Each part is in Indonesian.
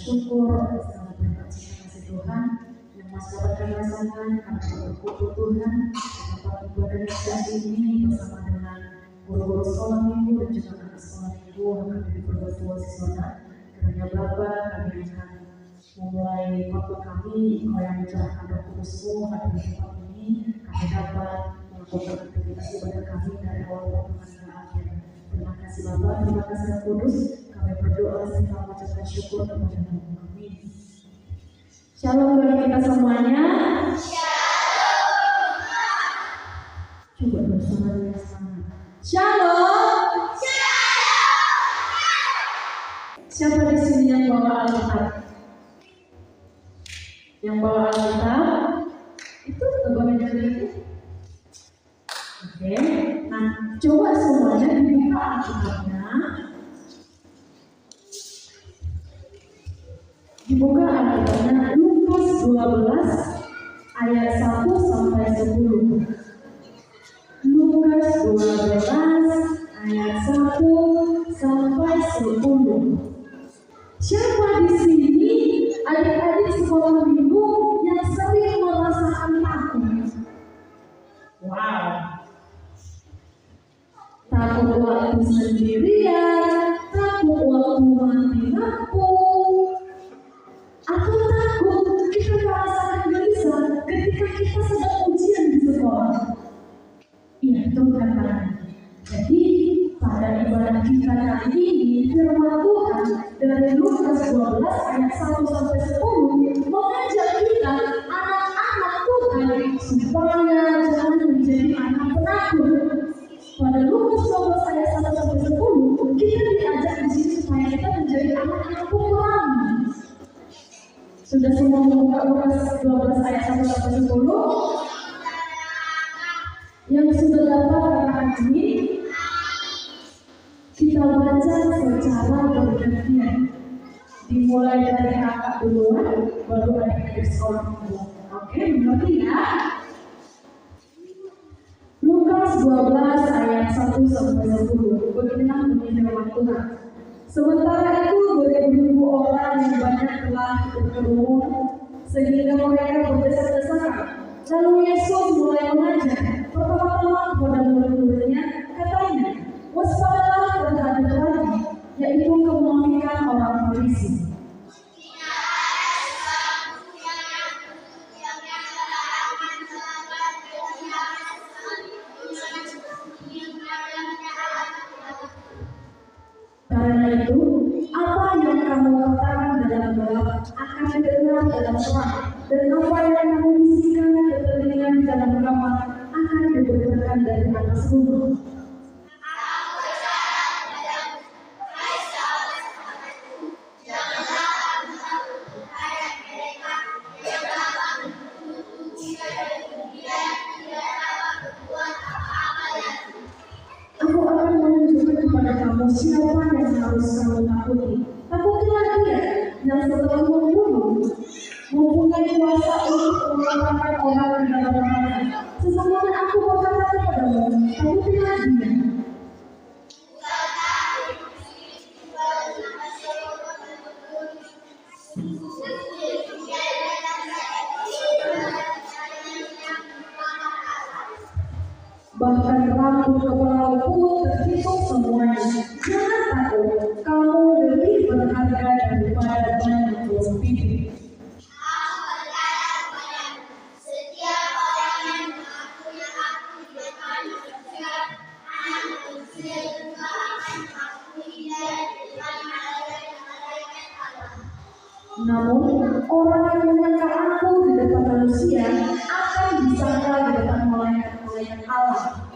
syukur atas segala berkat kasih Tuhan yang masih dapat kami rasakan. Kami bersyukur Tuhan tempat ibadah yang saat ini bersama dengan guru-guru sekolah minggu dan juga anak sekolah minggu akan diperbuat siswa. Kiranya Bapa, kami akan memulai waktu kami, Engkau yang mencurahkan Roh Kudus-Mu pada tempat ini, kami dapat melakukan aktivitas ibadah kami dari awal sampai akhir. Terima kasih Bapak, terima kasih Roh Kudus. Kami berdoa serta mengucapkan syukur kepada Tuhan. Amin. Shalom bagi kita semuanya. Shalom. Coba bersama dengan semangat. Shalom. Siapa di sini yang bawa Alkitab? Yang bawa Alkitab itu bagian dari itu. Oke. Nah, coba semuanya dibuka Alkitabnya. Dibuka Alkitabnya Lukas 12 ayat 1 sampai 10. Lukas 12 ayat 1 sampai 10. Siapa di sini adik-adik sekolah minggu yang sering merasakan takut? Wow. Takut waktu sendirian, takut waktu mati lampu, atau takut kita merasakan gelisah ketika kita sedang ujian di sekolah. Iya, itu kan. Jadi pada ibadah kita kali ini firman Tuhan dari Lukas 12 ayat 1 sampai 10 mengajak kita anak-anak Tuhan supaya jangan menjadi anak penakut. Pada Lukas 12 ayat 1 sampai 10 kita diajak di sini supaya kita menjadi anak-anak pemberani. Sudah semua membuka Lukas 12 ayat 1 sampai 10? Yang sudah dapat katakan ini kita baca secara bergantian. Dimulai dari kakak duluan, baru adik-adik sekolah minggu. Oke, mengerti ya? Lukas 12 ayat 1 sampai 10. Beginilah bunyi firman Tuhan. Sementara itu beribu-ribu orang yang banyak telah berkerumun sehingga mereka berdesak-desakan. Lalu Yesus mulai mengajar. Pertama-tama kepada murid-muridnya katanya, waspadalah terhadap lagi, yaitu kemunafikan orang Farisi. Karena itu, apa yang kamu katakan dalam gelap akan didengar dalam terang, dan apa yang kamu bisikan ke telinga dalam kamar akan diberitakan dari atas gunung. Siapa yang harus kamu takuti? Takutilah Dia yang setelah membunuh mempunyai kuasa untuk mengeluarkan orang ke dalam neraka. Sesungguhnya aku berkata kepadamu, takutilah Dia. Bahkan rambut kepala pun terhitung semuanya. Jangan takut, kamu lebih berharga daripada banyak burung pipit. Setiap orang yang mengakui aku di depan manusia, anak manusia juga akan mengakui dia di depan malaikat Allah. Namun, orang yang menyangka aku di depan manusia akan disangka di depan malaikat Allah.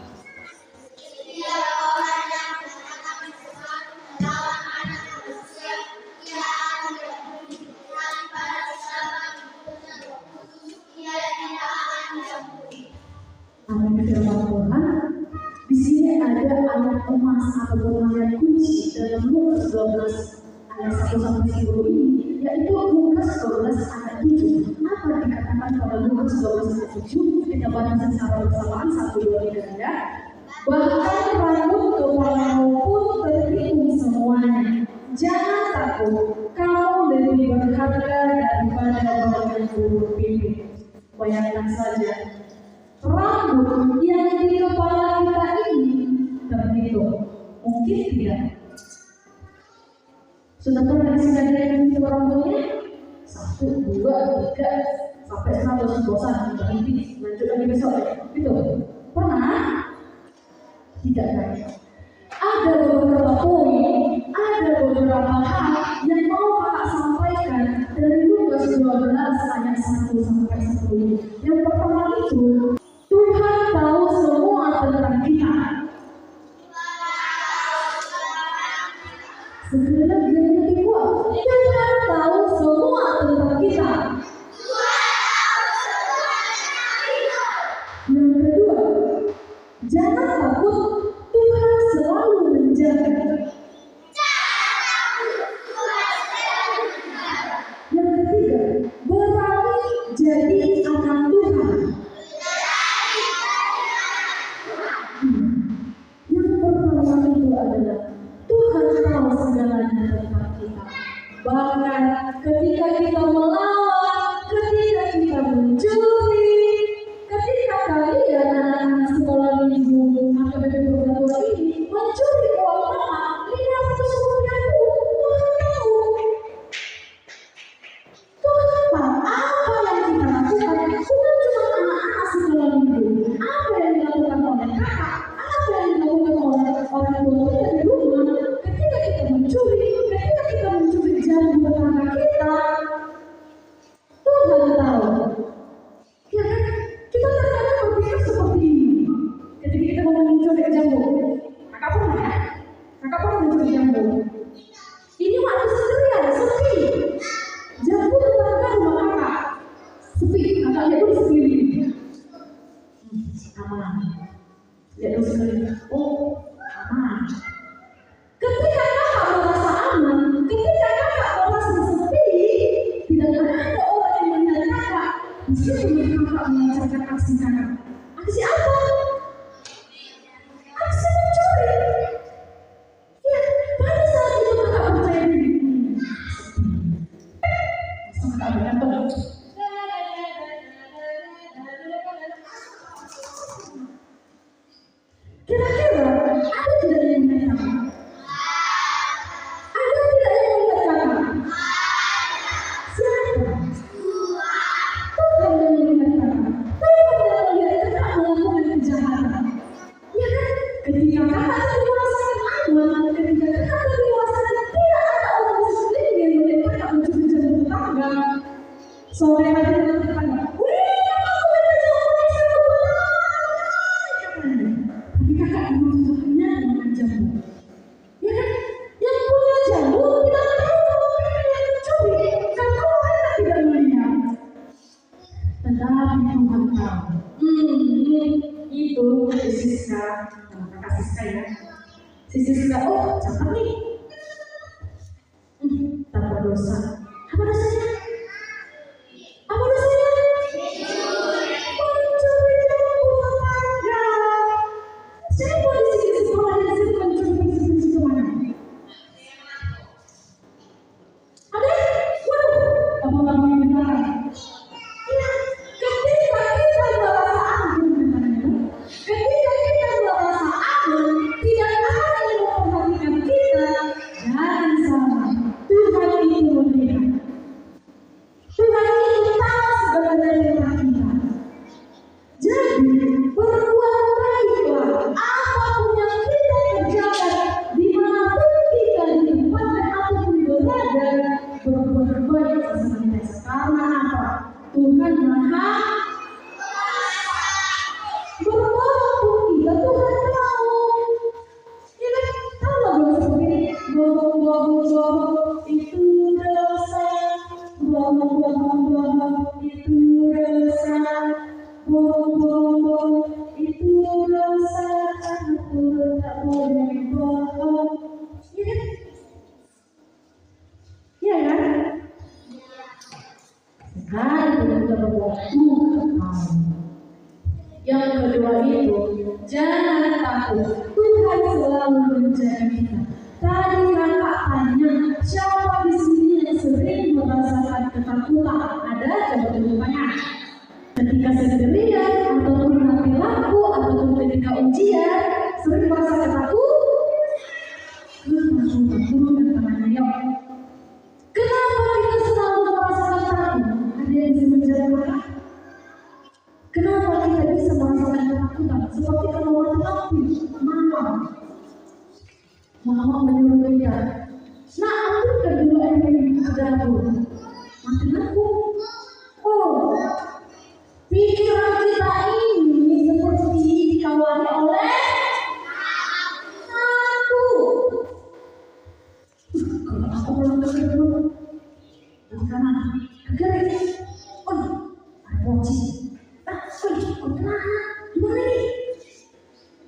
Setiap orang yang mengatakan sesuatu melawan anak manusia, ia akan dihukum pada siapa yang khusus, ia tidak akan diampuni. Amin. Firman Tuhan. Di sini ada ayat emas atau ayat kunci dalam Lukas 12 ayat 1 sampai 10 ini, yaitu Lukas 12 ayat 7. Apa dikatakan pada Lukas 12 ayat 7? Kita baca secara bersamaan 1, 2, 3 ya. Bahkan rambut kepalamu pun terhitung semuanya. Jangan takut, kamu lebih saja rambut yang di kepala kita ini terhitung? Mungkin tidak. Sudah pernah disini yang menghitung rambutnya? 1, 2, 3 sampai 100, bosan, berhenti, lanjut lagi besok. Itu pernah? Tidak kan? Ada beberapa poin, ada beberapa hal yang mau kakak sampaikan dari Lukas 12 ayat 1 sampai 10. Yang pertama itu, Tuhan tahu semua tentang kita. Sekali lagi yang kedua, Tuhan tahu semua tentang kita. Yang kedua, jangan takut, Tuhan selalu menjaga. Yang ketiga, berani jadi anak Tuhan. Yang pertama itu adalah Tuhan tahu segalanya tentang kita. Bahkan ketika kita melawan, ketika kita mencuri, ketika kalian anak-anak sekolah minggu AKBP Purgatua ini mencuri uang mama 500 rupiah pun, Tuhan tahu. Tuhan tahu apa yang kita lakukan. Bukan cuma anak-anak sekolah minggu, apa yang dilakukan oleh kakak, apa yang dilakukan oleh orang tua kita di rumah. Ketika kita mencuri jamu tetangga kita, Tuhan tahu. Ya kan? Kita terkadang berpikir seperti ini. Ketika kita mau mencuri jamu, kakak pernah ya? Kakak pernah mencuri jamu? Ini waktu sendirian, sepi. Jamu tetangga rumah kakak sepi, kakak lihat dulu sekeliling. Aman. Lihat dulu sekeliling. Oh, aman. Ketika kakak merasa aman, ketika kakak merasa sepi, tidak ada orang yang melihat kakak. Disitulah kakak melancarkan aksi kakak. Aksi apa? Aksi mencuri. Ya, pada saat itu kakak percaya diri. Kakak berkata, kira-kira ada tidak yang melihat kakak? Ada tidak yang melihat kakak? Siapa? Tuhan yang melihat kakak. Tuhan yang melihat kakak melakukan kejahatan. Ya kan? Ketika kakak dewasa aman, ketika kakak dewasa tidak ada orang di sekeliling yang melihat kakak mencuri jamu tetangga. Sore hari dengan tetangga, wih, aku mencuri jamu tetangga. Tapi kakak berusaha dengan jamu. Ya kan? Yang punya jamu tidak tahu kalau kakak yang mencuri, karena kakak tidak melihat. Tetapi Tuhan tahu. Itu si Siska, kakak Siska ya. Si Siska, oh catat nih. Tanpa dosa. Apa dosanya? Apa dosanya? Mencuri jamu tetangga. Siapa di sini sekolah yang sering mencuri kemana? Ada? Waduh, apa-apa yang benar? Ya, ketika kita merasa aman, ketika kita merasa aman, tidak ada yang memperhatikan kita. Jangan salah, Tuhan itu melihat. Tuhan itu tahu sebenarnya tentang kita. Jadi, berbuat baiklah. Apapun yang kita kerjakan, dimanapun kita ditempatkan ataupun berada, berbuat baik sama kita. Karena apa? Tuhan Maha berwalaupun kita Tuhan tahu. Ya kan? Tahu lagu seperti ini. Bohong itu dosa. Bohong itu dosa. Bohong itu dosa. Aku tak boleh bohong. Ya kan? Ya kan? Sekarang kita berbuat Tuhan. Yang kedua itu, jangan takut. Tuhan selalu menjaga kita. Tadi kakak tanya, siapa di sini yang sering merasakan ketakutan? Ada? Coba tunjukkannya. Ketika ketika sendirian ataupun mati lampu ataupun ketika ujian sering merasa takut. Kenapa kita selalu merasakan takut? Ada yang bisa menjawab? Kenapa kita bisa merasakan ketakutan? Seperti kalau mati lampu mama menyuruh kita, nah aku kedua ini ke dapur, mati lampu. Oh, pikiran kita ini seperti dikawali oleh takut. Kalau aku pulang ke dapur, di kanan, ke kiri, oh, ada kunci. Gimana nih?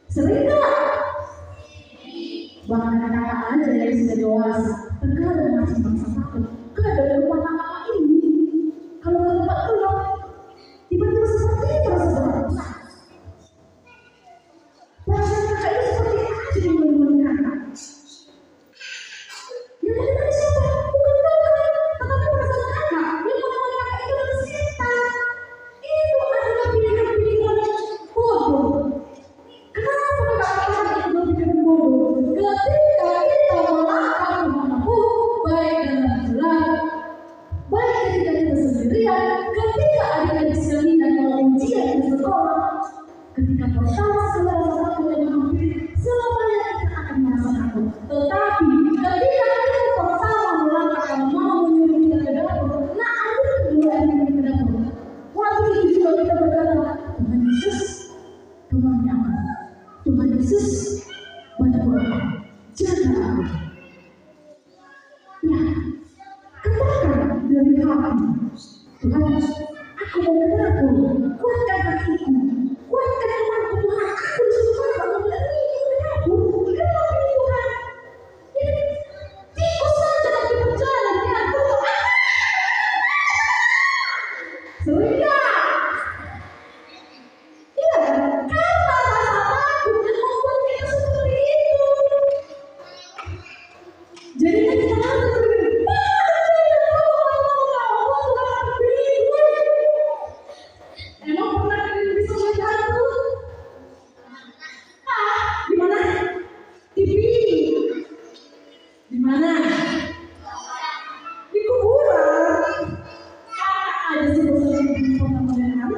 Sering gak? Bahkan anak-anak aja yang sudah dewasa, terkadang masih merasa takut. Kadang rumah tangga ini, kalau ke tempat keluar, tiba-tiba seperti itu rasa berat. Perasaan kakak itu seperti aja yang melindungi kakak. Yang melindungi siapa? Bukan kakak, tetapi perasaan kakak. Yang melindungi kakak itu adalah setan. Itu adalah pilihan-pilihan bodoh. Kenapa kakak itu berpikiran bodoh? Ketika kita melangkah kemanapun, baik dalam gelap, baik ketika kita sendirian, ketika adik-adik sekalian kalau ujian di sekolah, ketika pertama segala sesuatu yang menghampiri, selamanya kita akan merasa takut. Tetapi ketika kita pertama melangkah dan mau menyuruh kita ke dapur, nah ada kedua yang ke dapur. Waktu itu juga kita berkata, Tuhan Yesus, Tuhan yang Tuhan Yesus, bantu aku, jaga aku. Ya, katakan dari hati, Tuhan, aku mau ke dapur, kuatkan hatiku, kuatkan imanku Tuhan, aku disuruh aku bilang ini ke dapur, kenapa ini Tuhan? Ini tikus saja lagi berjalan di atas. Sering gak? Iya, karena rasa takut yang membuat kita seperti itu. Jadi kita harus berpikir, emang pernah kalian bisa melihat hantu? Di mana? TV. Di mana? Di kuburan. Ada sih bosan di pemakaman.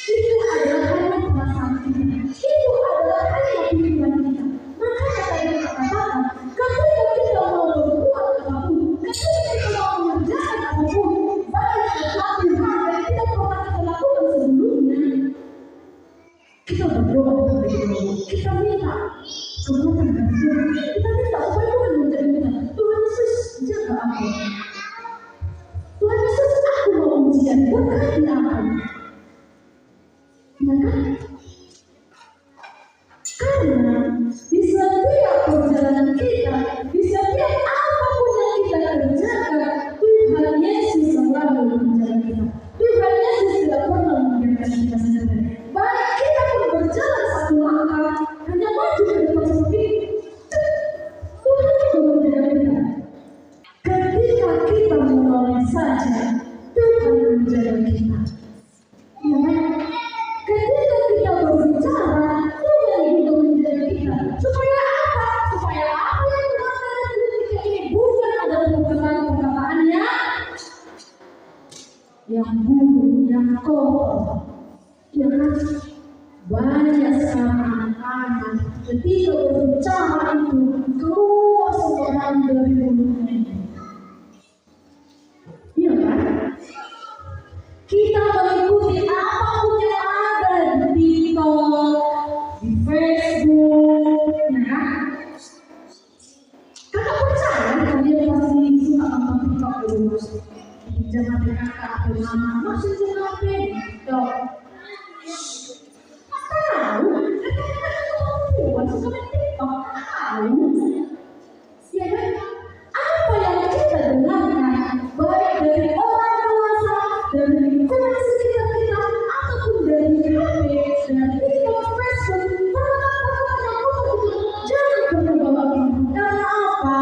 Itu adalah hanya perasaan kita. Itu adalah hanya pikiran kita. Makanya tadi kita katakan, ketika kita mau berbuat apapun, ketika kita mau mengerjakan apapun, baik sesuatu hal yang tidak pernah kita lakukan sebelumnya, kita berdoa kepada Allah. Kita minta kekuatan dari Tuhan. Kita minta supaya Tuhan menjadi kita. Tuhan Yesus, jaga aku. Tuhan Yesus, aku mau ujian, berkati aku. Ya kan? Karena di setiap perjalanan kita, di setiap apapun yang kita kerjakan, Tuhan Yesus selalu menjaga kita. Tuhan Yesus tidak pernah membiarkan kita sendiri. Baik kita pun berjalan satu langkah, hanya maju ke depan seperti ini, Tuhan juga menjaga kita. Ketika kita menoleh saja, Tuhan menjaga kita. Ya kan? Ketika kita berbicara, Tuhan juga menjaga kita. Supaya apa? Supaya apa yang berkata ketika ini bukan adalah perkataan-perkataannya yang buruk, yang kotor. Ya kan? Banyak sekarang anak-anak ketika berbicara itu keluar seorang dari mulutnya. Iya kan? Kita mengikuti apapun yang ada di TikTok, di Facebook, ya kan? Kakak percaya kalian pasti suka nonton TikTok di rumah. Jangan kakak atau mama masih jangan TikTok. Tahu? Kakak suka main TikTok. Tahu? Ya kan? Apa yang kita dengarkan, baik dari orang dewasa, dari lingkungan sekitar kita, ataupun dari HP, dari TikTok, Facebook, perkataan-perkataan yang kotor itu jangan pernah bawa itu. Karena apa?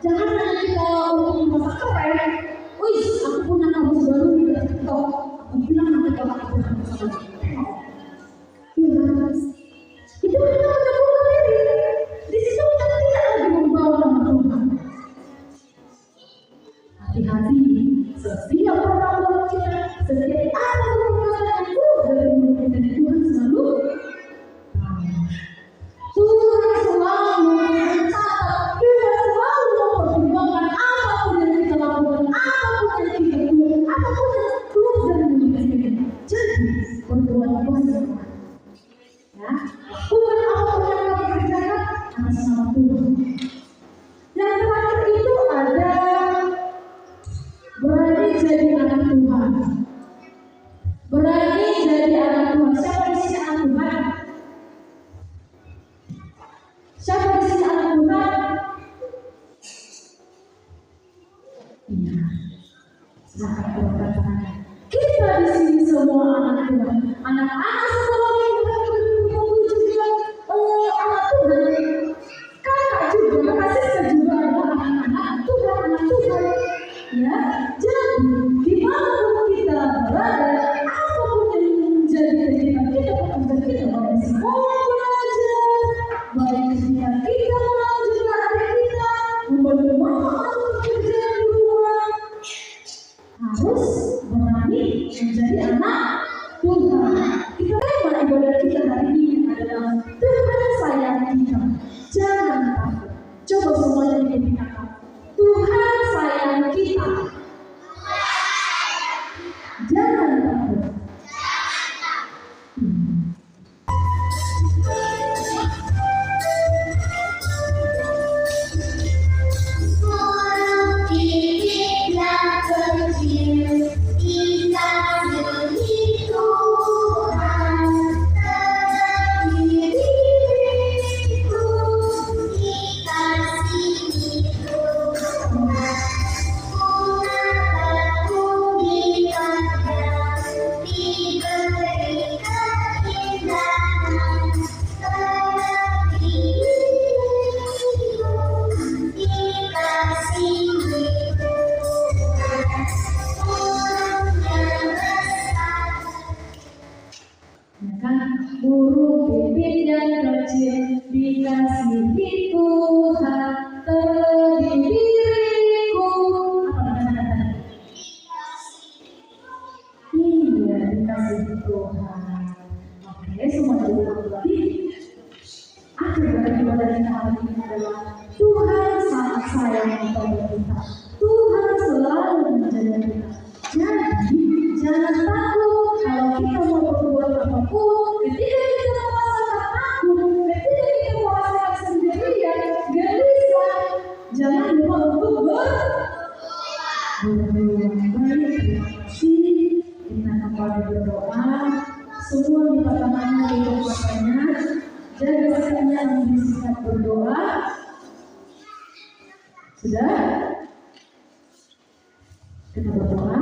Jangan hanya kita untuk merasa keren. Wih, aku punya kamus baru di TikTok. hati-hati setiap perbuatan kita, setiap apa perbuatan yang keluar dari mulut kita, Tuhan selalu Tuhan selalu mencatat, Tuhan selalu mempertimbangkan apapun yang kita lakukan, apapun yang kita buat, apapun yang keluar dari mulut kita. Jadi perbuatan Tuhan ya, bukan apapun yang kamu kerjakan atas nama Tuhan. Yang terakhir itu ada berani jadi anak Tuhan. Berani jadi anak Tuhan. Siapa di sini anak Tuhan? Siapa di sini anak Tuhan? Iya. Silakan angkat tangannya. Kita di sini semua anak Tuhan. Anak-anak semua yang juga anak Tuhan. Kakak juga, kasih juga adalah anak-anak Tuhan, anak Tuhan. Ya, jadi dimanapun kita berada, apapun yang menjadi kehidupan kita, pekerjaan kita, baik sekolah belajar, baik ketika kita melanjutkan adik kita, membantu mama atau pekerjaan di rumah, harus berani menjadi anak Tuhan. Kita tema ibadah kita hari ini adalah Tuhan sayang kita. Jangan takut. Coba semuanya ikuti kata Tuhan sayang kita. Jangan takut. Burung pipit yang kecil dikasihi Tuhan terlebih diriku. Apa kata-kata? Iya, dikasihi Tuhan. Oke, semua diulang lagi. Akhir dari ibadah kita hari ini adalah Tuhan sangat sayang kepada kita. Tuhan selalu menjaga kita. Jadi jangan takut kalau kita mau berbuat apapun. Ketika kita merasakan takut, ketika kita merasakan sendirian, gelisah, jangan lupa untuk berdoa. Baik, terima kasih. Kita kembali berdoa. Semua lipat tangannya, lipat matanya. Jaga hatinya yang disikat berdoa. Sudah? Kita berdoa.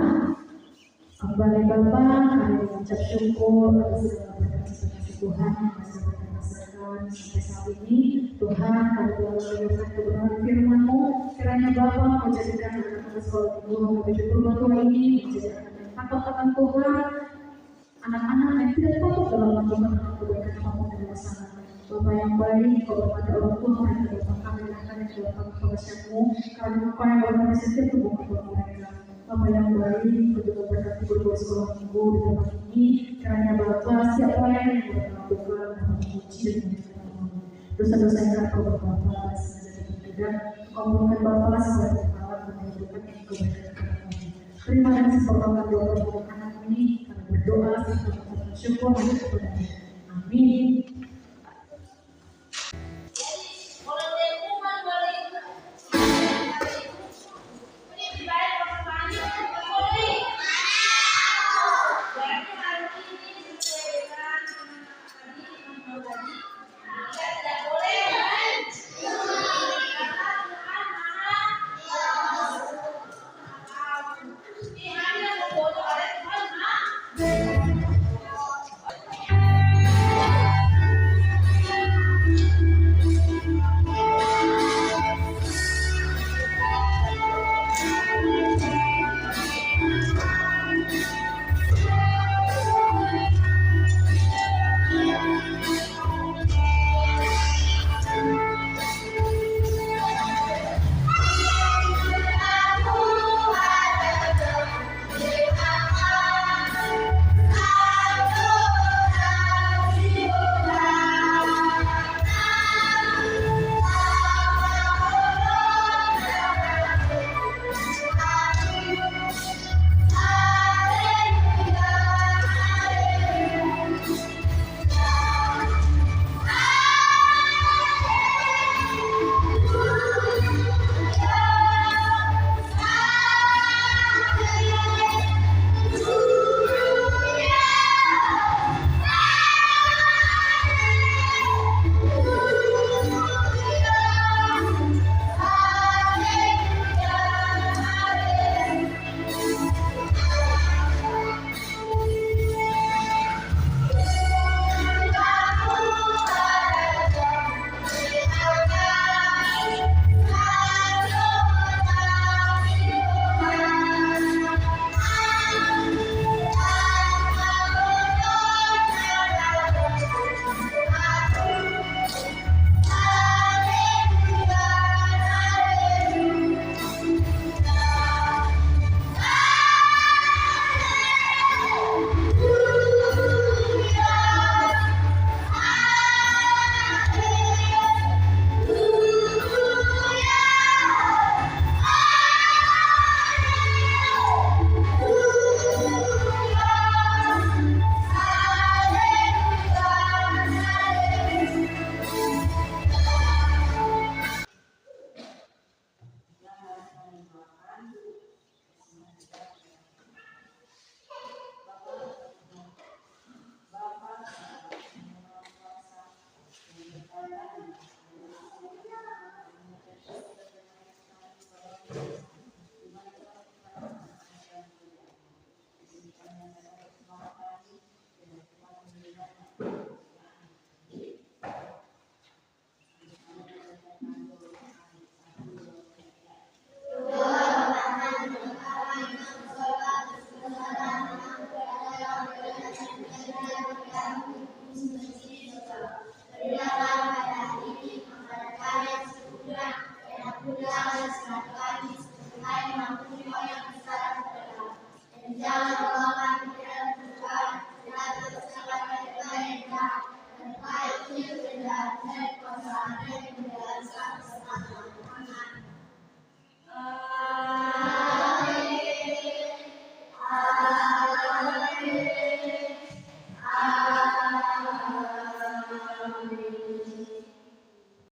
Kembali Bapa, kami mengucap syukur atas segala berkat Tuhan yang masih berdasarkan sampai saat ini. Tuhan, kami telah mendengarkan kebenaran firman-Mu. Kiranya Bapa menjadikan anak-anak sekolah Tuhan kami berdoa Tuhan ini menjadi anak yang takut akan Tuhan, anak-anak yang tidak takut dalam melakukan kebaikan apapun di luar sana. Bapa yang baik, kau berkata orang tua mereka dapat kami akan yang dapat kebaikan-Mu. Karena apa yang berkata setiap tubuh mereka. Bapa yang baik, kau juga berkati berdoa sekolah minggu di tempat ini. Kiranya Bapa setiap pelayan yang boleh melakukan dapat dipuji dan dimuliakan. Dosa-dosa yang kau berkata sengaja dan tidak. Kau menggunakan Bapa sebagai alat menunjukkan yang kebaikan kepada kami. Terima kasih pertolongan doa anak ini. Kami berdoa serta bersyukur kepada Amin.